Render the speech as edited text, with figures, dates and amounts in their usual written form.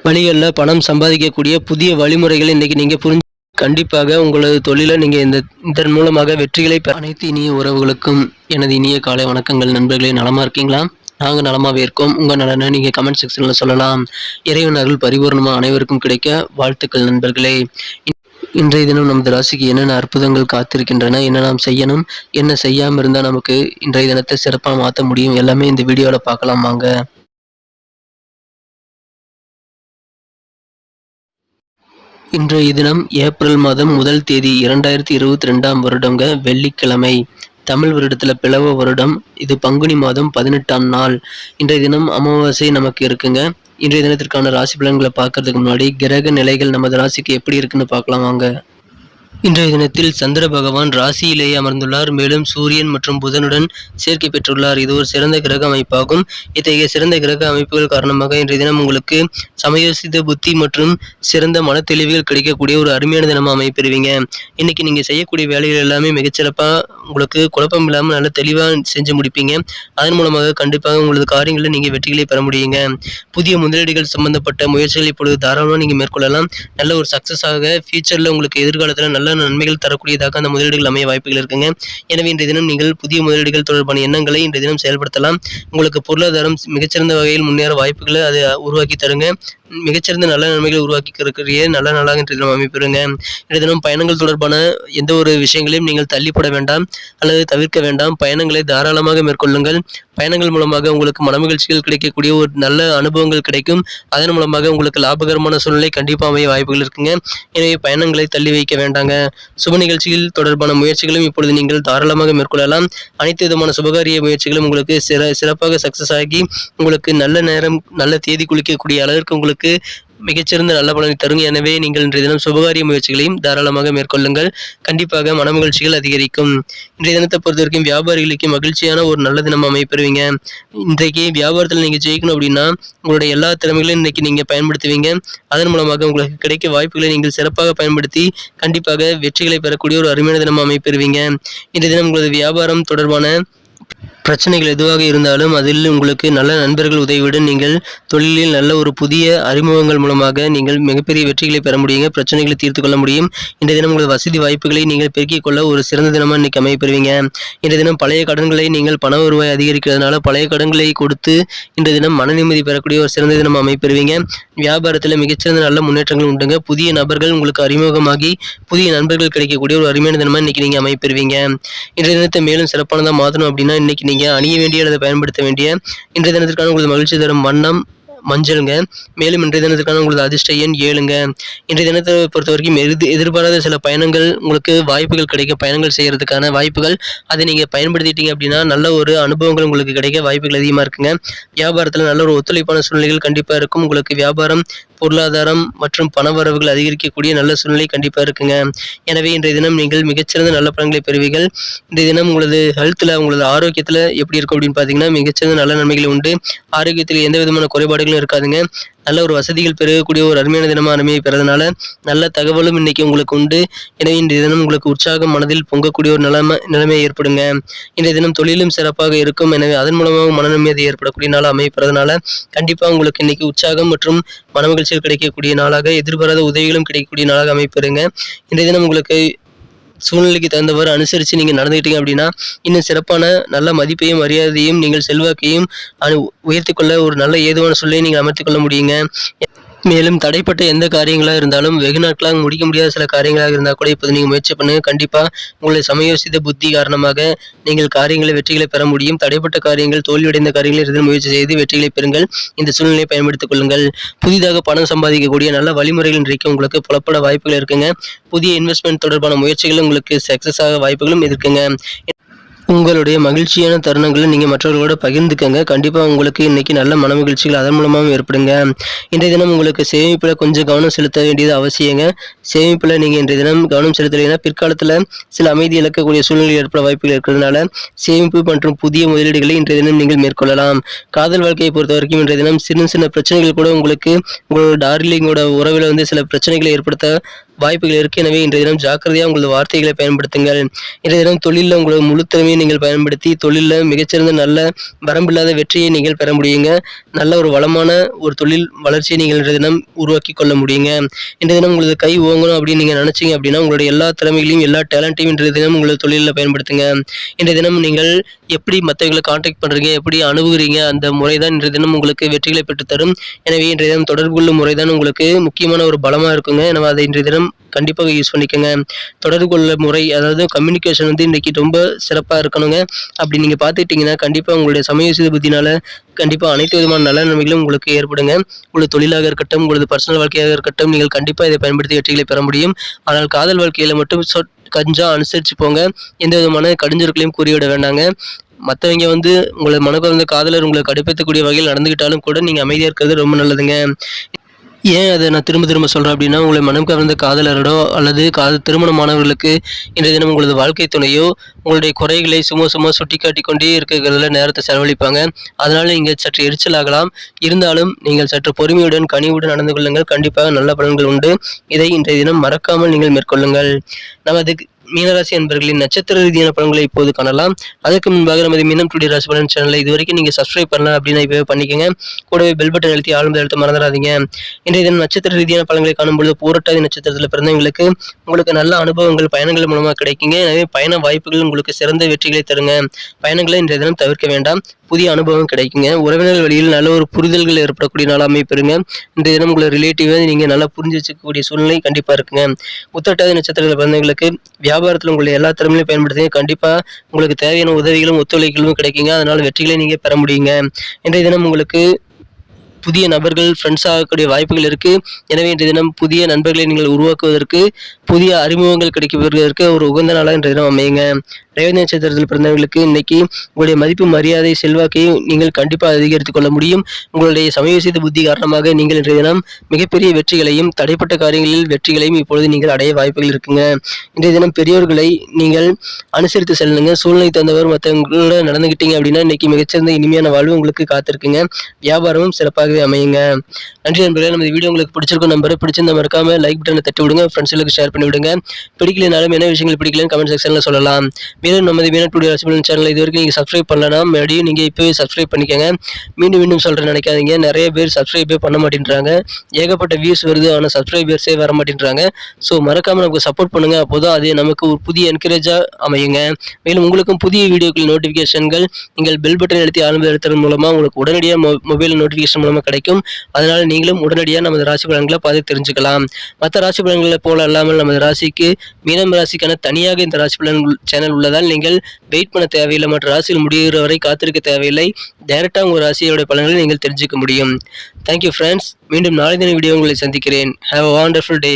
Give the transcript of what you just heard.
வழிகளில் பணம் சம்பாதிக்கக்கூடிய புதிய வழிமுறைகளை இன்னைக்கு நீங்க கண்டிப்பாக உங்களது தொழிலை நீங்க இதன் மூலமாக வெற்றிகளை அனைத்து இனிய உறவுகளுக்கும் எனது இனிய காலை வணக்கங்கள். நண்பர்களே, நலமா இருக்கீங்களா? நாங்க நலமாவே இருக்கோம். உங்க நலனை நீங்க கமெண்ட் செக்ஷன்ல சொல்லலாம். இறைவன் அருள் பரிபூர்ணமா அனைவருக்கும் கிடைக்க வாழ்த்துக்கள் நண்பர்களே. இன்றைய தினம் நமது ராசிக்கு என்னென்ன அற்புதங்கள் காத்திருக்கின்றன, என்ன நாம் செய்யணும், என்ன செய்யாம இருந்தா நமக்கு இன்றைய தினத்தை சிறப்பாக மாற்ற முடியும், எல்லாமே இந்த வீடியோல பார்க்கலாம் வாங்க. இன்றைய தினம் ஏப்ரல் மாதம் 1 தேதி 2022 வருடங்க, வெள்ளிக்கிழமை. தமிழ் வருடத்துல பிளவ வருடம். இது பங்குனி மாதம் 18ஆம் நாள். இன்றைய தினம் அமாவாசை நமக்கு இருக்குங்க. இன்றைய தினத்திற்கான ராசி பலன்களை பார்க்கறதுக்கு முன்னாடி கிரக நிலைகள் நமது ராசிக்கு எப்படி இருக்குன்னு பார்க்கலாம் வாங்க. இன்றைய தினத்தில் சந்திர பகவான் ராசியிலேயே அமர்ந்துள்ளார். மேலும் சூரியன் மற்றும் புதனுடன் சேர்க்கை பெற்றுள்ளார். இது ஒரு சிறந்த கிரக அமைப்பாகும். இத்தகைய சிறந்த கிரக அமைப்புகள் காரணமாக இன்றைய தினம் உங்களுக்கு சமயோசித புத்தி மற்றும் சிறந்த மன தெளிவுகள் கிடைக்கக்கூடிய ஒரு அருமையான தினமா அமைப்பெறுவீங்க. இன்னைக்கு நீங்க செய்யக்கூடிய வேலைகள் எல்லாமே மிகச்சிறப்பா உங்களுக்கு குழப்பம் இல்லாமல் நல்ல தெளிவா செஞ்சு முடிப்பீங்க. அதன் மூலமாக கண்டிப்பாக உங்களது காரியங்களில் நீங்க வெற்றிகளை பெற முடியுங்க. புதிய முதலீடுகள் சம்பந்தப்பட்ட முயற்சிகள் இப்பொழுது தாராளமாக நீங்க மேற்கொள்ளலாம். நல்ல ஒரு சக்சஸ் ஆக ஃபியூச்சர்ல உங்களுக்கு எதிர்காலத்துல நல்ல நன்மைகள் தரக்கூடியதாக அந்த முதலீடுகள் அமைய வாய்ப்புகள் இருக்குங்க. எனவே இன்றைய தினம் நீங்கள் புதிய முதலீடுகள் தொடர்பான எண்ணங்களை இன்றைய தினம் செயல்படுத்தலாம். உங்களுக்கு பொருளாதாரம் மிகச்சிறந்த வகையில் முன்னேற வாய்ப்புகளை அது உருவாக்கி தருங்க. மிகச்சிறந்த நல்ல நன்மைகளை உருவாக்கி இருக்கிற நல்ல நாளாக இன்றைய தினம் அமைப்பெறுங்க. இன்றைய தினம் பயணங்கள் தொடர்பான எந்த ஒரு விஷயங்களையும் நீங்கள் தள்ளிப்பட வேண்டாம் அல்லது தவிர்க்க வேண்டாம். பயணங்களை தாராளமாக மேற்கொள்ளுங்கள். பயணங்கள் மூலமாக உங்களுக்கு மனமகிழ்ச்சிகள் கிடைக்கக்கூடிய ஒரு நல்ல அனுபவங்கள் கிடைக்கும். அதன் மூலமாக உங்களுக்கு லாபகரமான சூழ்நிலை கண்டிப்பாக அமைய வாய்ப்புகள் இருக்குங்க. எனவே பயணங்களை தள்ளி வைக்க வேண்டாங்க. சுப நிகழ்ச்சிகள் தொடர்பான முயற்சிகளும் இப்பொழுது நீங்கள் தாராளமாக மேற்கொள்ளலாம். அனைத்து விதமான சுபகாரிய முயற்சிகளும் உங்களுக்கு சிறப்பாக சக்சஸ் ஆகி உங்களுக்கு நல்ல நேரம் நல்ல தேதி குளிக்கக்கூடிய அளவிற்கு உங்களுக்கு மிகச்சிறந்த நல்ல பலனை தருங்க. எனவே நீங்கள் இன்றைய தினம் சுபகாரிய முயற்சிகளையும் தாராளமாக மேற்கொள்ளுங்கள். கண்டிப்பாக மனமகிழ்ச்சிகள் அதிகரிக்கும். இன்றைய தினத்தை பொறுத்த வரைக்கும் வியாபாரிகளுக்கு மகிழ்ச்சியான ஒரு நல்ல தினம் அமைப்பெறுவீங்க. இன்றைக்கு வியாபாரத்தில் நீங்க ஜெயிக்கணும் அப்படின்னா உங்களுடைய எல்லா திறமைகளையும் இன்னைக்கு நீங்க பயன்படுத்துவீங்க. அதன் மூலமாக உங்களுக்கு கிடைக்க வாய்ப்புகளை நீங்கள் சிறப்பாக பயன்படுத்தி கண்டிப்பாக வெற்றிகளை பெறக்கூடிய ஒரு அருமையான தினம் அமைப்பெறுவீங்க. இன்றைய தினம் உங்களது வியாபாரம் தொடர்பான பிரச்சனைகள் எதுவாக இருந்தாலும் அதில் உங்களுக்கு நல்ல நண்பர்கள் உதவியுடன் நீங்கள் தொழிலில் நல்ல ஒரு புதிய அறிமுகங்கள் மூலமாக நீங்கள் மிகப்பெரிய வெற்றிகளை பெற முடியுங்க. பிரச்சனைகளை தீர்த்து கொள்ள முடியும். இன்றைய தினம் உங்களது வசதி வாய்ப்புகளை நீங்கள் பெருக்கிக் கொள்ள ஒரு சிறந்த தினமாக இன்னைக்கு அமைப்பெறுவீங்க. இன்றைய தினம் பழைய கடன்களை நீங்கள் பண வருவாய் அதிகரிக்கிறதுனால பழைய கடன்களை கொடுத்து இன்றைய தினம் மன நிம்மதி பெறக்கூடிய ஒரு சிறந்த தினம் அமைப்பெறுவீங்க. வியாபாரத்தில் மிகச்சிறந்த நல்ல முன்னேற்றங்கள் உண்டுங்க. புதிய நபர்கள் உங்களுக்கு அறிமுகமாகி புதிய நண்பர்கள் கிடைக்கக்கூடிய ஒரு அருமையான தினமாக இன்னைக்கு நீங்க அமைப்பெறுவீங்க. இன்றைய தினத்தை மேலும் சிறப்பானதாக மாற்றணும் அப்படின்னா இன்னைக்கு நீங்க அணிய வேண்டிய அல்லது பயன்படுத்த வேண்டிய இன்றைய தினத்திற்கான உங்களது மகிழ்ச்சி தரும் வண்ணம் மஞ்சளுங்க. மேலும் இன்றைய தினத்துக்கான உங்களது அதிர்ஷ்ட எண் 7ங்க. இன்றைய தினத்தை பொறுத்த வரைக்கும் எதிர்பாராத சில பயணங்கள் உங்களுக்கு வாய்ப்புகள் கிடைக்க பயணங்கள் செய்யறதுக்கான வாய்ப்புகள் அதை நீங்க பயன்படுத்திட்டீங்க அப்படின்னா நல்ல ஒரு அனுபவங்கள் உங்களுக்கு கிடைக்க வாய்ப்புகள் அதிகமா இருக்குங்க. வியாபாரத்துல நல்ல ஒரு ஒத்துழைப்பான சூழ்நிலைகள் கண்டிப்பா இருக்கும். உங்களுக்கு வியாபாரம் பொருளாதாரம் மற்றும் பணவரவுகள் அதிகரிக்கக்கூடிய நல்ல சூழ்நிலை கண்டிப்பா இருக்குங்க. எனவே இன்றைய தினம் நீங்கள் மிகச்சிறந்த நல்ல பலன்களை பெறுவீர்கள். இன்றைய தினம் உங்களது ஹெல்த்ல உங்களது ஆரோக்கியத்துல எப்படி இருக்கும் அப்படின்னு பாத்தீங்கன்னா மிகச்சிறந்த நல்ல நன்மைகள் உண்டு. ஆரோக்கியத்தில் எந்த விதமான குறைபாடுகளும் இருக்காதுங்க. நல்ல ஒரு வசதிகள் பெருகக்கூடிய ஒரு அருமையான தினமா அருமையை பெறதுனால நல்ல தகவலும் இன்னைக்கு உங்களுக்கு உண்டு. எனவே இன்றைய தினம் உங்களுக்கு உற்சாகம் மனதில் பொங்கக்கூடிய ஒரு நிலைமை ஏற்படுங்க. இன்றைய தினம் தொழிலும் சிறப்பாக இருக்கும். எனவே அதன் மூலமாக மன நிம்மதி ஏற்படக்கூடிய நாளாக அமைப்பறதுனால கண்டிப்பா உங்களுக்கு இன்னைக்கு உற்சாகம் மற்றும் மனமகிழ்ச்சிகள் கிடைக்கக்கூடிய நாளாக எதிர்பாராத உதவிகளும் கிடைக்கக்கூடிய நாளாக அமைப்பெறுங்க. இன்றைய தினம் உங்களுக்கு சூழ்நிலைக்கு தகுந்தவாறு அனுசரித்து நீங்கள் நடந்துக்கிட்டீங்க அப்படின்னா இன்னும் சிறப்பான நல்ல மதிப்பையும் மரியாதையும் நீங்கள் செல்வாக்கையும் உயர்த்தி கொள்ள ஒரு நல்ல ஏதுவான சூழ்நிலையை நீங்கள் அமைத்துக் கொள்ள முடியுங்க. மேலும் தடைப்பட்ட எந்த காரியங்களாக இருந்தாலும் வெகு நாட்களாக முடிக்க முடியாத சில காரியங்களாக இருந்தால் கூட இப்போது நீங்கள் முயற்சி பண்ணுங்க. கண்டிப்பாக உங்களை சமயோசித்த புத்தி காரணமாக நீங்கள் காரியங்களை வெற்றிகளை பெற முடியும். தடைப்பட்ட காரியங்கள் தோல்வியடைந்த காரியங்களை இறுதியில் முயற்சி செய்து வெற்றிகளை பெறுங்கள். இந்த சூழ்நிலையை பயன்படுத்திக் கொள்ளுங்கள். புதிதாக பணம் சம்பாதிக்கக்கூடிய நல்ல வழிமுறைகள் இன்றைக்கு உங்களுக்கு புலப்பட வாய்ப்புகள் இருக்குங்க. புதிய இன்வெஸ்ட்மெண்ட் தொடர்பான முயற்சிகள் உங்களுக்கு சக்சஸ் ஆக வாய்ப்புகளும் இருக்குங்க. உங்களுடைய மகிழ்ச்சியான தருணங்களை நீங்கள் மற்றவர்களோட பகிர்ந்துக்கங்க. கண்டிப்பாக உங்களுக்கு இன்னைக்கு நல்ல மன மகிழ்ச்சிகள் அதன் மூலமாகவும் ஏற்படுங்க. இன்றைய தினம் உங்களுக்கு சேமிப்பில் கொஞ்சம் கவனம் செலுத்த வேண்டியது அவசியங்க. சேமிப்பில் நீங்கள் இன்றைய தினம் கவனம் செலுத்தலைன்னா பிற்காலத்தில் சில அமைதி இழக்கக்கூடிய சூழ்நிலை ஏற்பட வாய்ப்புகள் இருக்கிறதுனால சேமிப்பு மற்றும் புதிய முதலீடுகளை இன்றைய தினம் நீங்கள் மேற்கொள்ளலாம். காதல் வாழ்க்கையை பொறுத்த வரைக்கும் இன்றைய தினம் சின்ன சின்ன பிரச்சனைகள் கூட உங்களுக்கு உங்களோட டார்லிங்கோட உறவில் சில பிரச்சனைகளை ஏற்படுத்த வாய்ப்புகள் இருக்கு. எனவே இன்றைய தினம் ஜாக்கிரதையா உங்களது வார்த்தைகளை பயன்படுத்துங்கள். இன்றைய தினம் தொழில்ல உங்களது முழு திறமையை நீங்கள் பயன்படுத்தி தொழில்ல மிகச்சிறந்த நல்ல வரம்பில்லாத வெற்றியை நீங்கள் பெற முடியுங்க. நல்ல ஒரு வளமான ஒரு தொழில் வளர்ச்சியை நீங்கள் இன்றைய தினம் உருவாக்கிக் கொள்ள முடியுங்க. இன்றைய தினம் உங்களது கை ஓங்கணும் அப்படின்னு நீங்க நினைச்சீங்க அப்படின்னா, உங்களுடைய எல்லா திறமைகளையும், எல்லா டேலண்ட்டையும் இன்றைய தினம் உங்களது தொழில்ல பயன்படுத்துங்க. இன்றைய தினம் நீங்கள் எப்படி மத்தவங்கள கான்டாக்ட் பண்றீங்க, எப்படி அணுகுறீங்க, அந்த முறை தான் இன்றைய தினம் உங்களுக்கு வெற்றிகளை பெற்றுத் தரும். எனவே இன்றைய தினம் தொடர்பு கொள்ளும் முறை தான் உங்களுக்கு முக்கியமான ஒரு பலமா இருக்குங்க. எனவே அதை இன்றைய தினம் கண்டிப்பாக யூஸ் பண்ணிக்கங்க. தொடர்பு கொள்ள முறை அதாவது கம்யூனிகேஷன் வந்து இன்னைக்கு ரொம்ப சிறப்பா இருக்கணுங்க. அப்படி நீங்க பார்த்துக்கிட்டீங்கன்னா, கண்டிப்பா உங்களுடைய சமயோசித புத்தினால கண்டிப்பா அனைத்து விதமான நல்ல நன்மைகளும் உங்களுக்கு ஏற்படுங்க. உங்களது தொழிலாக இருக்கட்டும், உங்களது பர்சனல் வாழ்க்கையாக இருக்கட்டும், நீங்கள் கண்டிப்பா இதை பயன்படுத்தி வெற்றிகளை பெற முடியும். ஆனால் காதல் வாழ்க்கையில மட்டும் கொஞ்சம் அனுசரிச்சு போங்க. எந்த விதமான கடுஞ்சொற்களையும் கூறிவிட வேண்டாங்க. மத்தவங்க வந்து உங்கள மனக்கவர்ந்த காதலர் உங்கள கடுப்பேத்தக்கூடிய வகையில் நடந்துக்கிட்டாலும் கூட நீங்க அமைதியா இருக்கிறது ரொம்ப நல்லதுங்க. ஏன் அத நான் திரும்ப திரும்ப சொல்றேன் அப்படின்னா, உங்களை மனம் கவர்ந்த காதலரோடோ அல்லது திருமணமானவர்களுக்கு இன்றைய தினம் உங்களது வாழ்க்கை துணையோ உங்களுடைய குறைகளை சும்மா சும்மா சுட்டிக்காட்டிக் கொண்டே இருக்கிறதுல நேரத்தை செலவழிப்பாங்க. அதனால நீங்க சற்று எரிச்சலாகலாம். இருந்தாலும் நீங்கள் சற்று பொறுமையுடன், கனிவுடன் நடந்து கொள்ளுங்கள். கண்டிப்பாக நல்ல பலன்கள் உண்டு. இதை இன்றைய தினம் மறக்காமல் நீங்கள் மேற்கொள்ளுங்கள். நமது மீனராசி அன்பர்களின் நட்சத்திர ரீதியான பலன்களை இப்போது காணலாம். அதற்கு முன்பாக நமது மீனம் டுடே ராசி பலன் சேனலை இதுவரைக்கும் நீங்க சப்ஸ்கிரைப் பண்ணலாம் அப்படின்னா இப்பவே பண்ணிக்கங்க. கூடவே பெல் பட்டன் அழுத்தி ஆழ்ந்த எழுத்து மறந்துடாதீங்க. இன்றைய தினம் நட்சத்திர ரீதியான பலன்களை காணும்பொழுது பூரட்டாதி நட்சத்திரத்தில் பிறந்தவங்களுக்கு உங்களுக்கு நல்ல அனுபவங்கள் பயணங்கள் மூலமா கிடைக்குங்க. எனவே பயண வாய்ப்புகள் உங்களுக்கு சிறந்த வெற்றிகளை தருங்க. பயணங்களை இன்றைய தினம் தவிர்க்க வேண்டாம். புதிய அனுபவம் கிடைக்குங்க. உறவினர்கள் வழியில் நல்ல ஒரு புரிதல்கள் ஏற்படக்கூடிய நாளாக அமைப்பெறுங்க. இன்றைய தினம் உங்களை ரிலேட்டிவை நீங்க நல்லா புரிஞ்சு வச்சுக்கக்கூடிய சூழ்நிலை கண்டிப்பா இருக்குங்க. உத்திரட்டாதி நட்சத்திரத்தில் பிறந்தவங்களுக்கு வியாபாரத்தில் உங்களுடைய எல்லா திறமையும் பயன்படுத்தி கண்டிப்பா உங்களுக்கு தேவையான உதவிகளும் ஒத்துழைப்புகளும் கிடைக்குங்க. அதனால வெற்றிகளை நீங்க பெற முடியுங்க. இன்றைய தினம் உங்களுக்கு புதிய நபர்கள் ஃப்ரெண்ட்ஸ் ஆகக்கூடிய வாய்ப்புகள் இருக்கு. எனவே இன்றைய தினம் புதிய நண்பர்களை நீங்கள் உருவாக்குவதற்கு, புதிய அறிமுகங்கள் கிடைக்கப்படுவதற்கு ஒரு உகந்த நாளாக இன்றைய தினம் அமையுங்க. ரேவதி நட்சத்திரத்தில் பிறந்தவர்களுக்கு இன்னைக்கு உங்களுடைய மதிப்பு, மரியாதை, செல்வாக்கையும் நீங்கள் கண்டிப்பாக அதிகரித்துக் கொள்ள முடியும். உங்களுடைய சமயோசித புத்தி காரணமாக நீங்கள் இன்றைய தினம் மிகப்பெரிய வெற்றிகளையும், தடைப்பட்ட காரியங்களில் வெற்றிகளையும் இப்பொழுது நீங்கள் அடைய வாய்ப்புகள் இருக்குங்க. இன்றைய தினம் பெரியோர்களை நீங்கள் அனுசரித்து செல்லுங்க. சூழ்நிலை தந்தவர் மற்றவங்களோட நடந்துகிட்டீங்க அப்படின்னா இன்னைக்கு மிகச்சிறந்த இனிமையான வாழ்வு உங்களுக்கு காத்திருக்குங்க. வியாபாரமும் சிறப்பாகவே அமையுங்க. நன்றி நண்பர்களே. நம்ம வீடியோ உங்களுக்கு பிடிச்சிருக்கும் நம்பரை பிடிச்சிருந்தா மறக்காம லைக் பட்டனை தட்டி விடுங்க. ஃப்ரெண்ட்ஸ்களுக்கு ஷேர் பண்ணி விடுங்க. பிடிக்கலனாலும் என்ன விஷயங்கள் பிடிக்கலன்னு கமெண்ட் செக்ஷன்ல சொல்லலாம். மேலும் நமது மீனம் டுடே ராசி பலன் சேனல் இது வரைக்கும் நீங்கள் சப்ஸ்கிரைப் பண்ணலன்னா மறுபடியும் நீங்கள் இப்போவே சப்ஸ்கிரைப் பண்ணிக்கோங்க. மீண்டும் மீண்டும் சொல்கிறேன் நினைக்காதீங்க. நிறைய பேர் சப்ஸ்கிரைபே பண்ண மாட்டேன்றாங்க. ஏகப்பட்ட வியூஸ் வருது, ஆனால் சப்ஸ்கிரைபர்ஸே வர மாட்டேன்றாங்க. ஸோ மறக்காமல் நமக்கு சப்போர்ட் பண்ணுங்கள். அப்போதான் அது நமக்கு ஒரு புதிய என்கரேஜாக அமையுங்க. மேலும் உங்களுக்கும் புதிய வீடியோக்கள் நோட்டிஃபிகேஷன்கள் நீங்கள் பெல் பட்டன் அழுத்தி ஆரம்ப எழுத்துறது மூலமாக உங்களுக்கு உடனடியாக மொபைல் நோட்டிஃபிகேஷன் மூலமாக கிடைக்கும். அதனால் நீங்களும் உடனடியாக நமது ராசி பலன்களை பார்த்து தெரிஞ்சுக்கலாம். மற்ற ராசி பலன்களை போல அல்லாமல் நமது ராசிக்கு மீனம் ராசிக்கான தனியாக இந்த ராசி பலன் சேனல் உள்ளதால் நீங்கள் வெயிட் பண்ண தேவையில்லை. மற்ற ராசியில் முடிகிற வரை காத்திருக்க தேவையில்லை. டைரக்டாக உங்கள் ராசியோட பலன்களை நீங்கள் தெரிஞ்சுக்க முடியும். Thank you friends. மீண்டும் நாளை தின வீடியோ உங்களை சந்திக்கிறேன். Have a wonderful day.